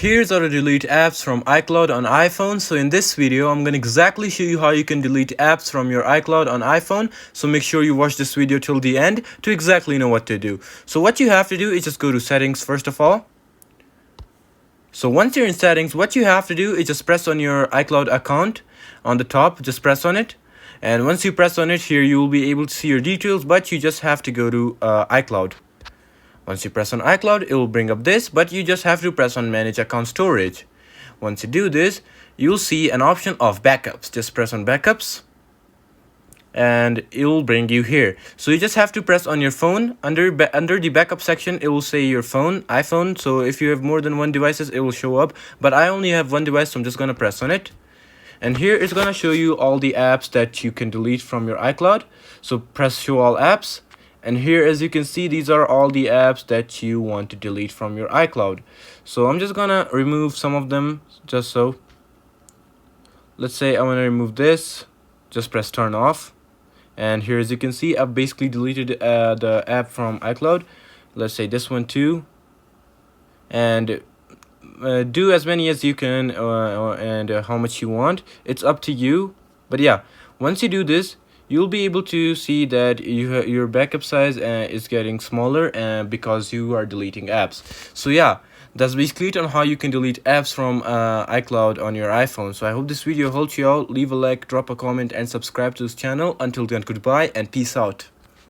Here's how to delete apps from iCloud on iPhone. So in this video, I'm going to exactly show you how you can delete apps from your iCloud on iPhone. So make sure you watch this video till the end to exactly know what to do. So what you have to do is just go to settings first of all. So once you're in settings, what you have to do is just press on your iCloud account on the top, just press on it. And once you press on it here, you will be able to see your details, but you just have to go to iCloud. Once you press on iCloud, it will bring up this, but you just have to press on manage account storage. Once you do this, you'll see an option of backups. Just press on backups and it will bring you here. So you just have to press on your phone. Under the backup section, it will say your phone, iPhone. So if you have more than one devices, it will show up, but I only have one device, so I'm just going to press on it. And here it's going to show you all the apps that you can delete from your iCloud. So press show all apps. And here, as you can see, these are all the apps that you want to delete from your iCloud. So I'm just gonna remove some of them, just so. Let's say I want to remove this. Just press turn off. And here, as you can see, I've basically deleted the app from iCloud. Let's say this one too. And do as many as you can and how much you want. It's up to you. But yeah, once you do this, you'll be able to see that your backup size is getting smaller because you are deleting apps. So yeah, that's basically it on how you can delete apps from iCloud on your iPhone. So I hope this video helped you out. Leave a like, drop a comment, and subscribe to this channel. Until then, goodbye and peace out.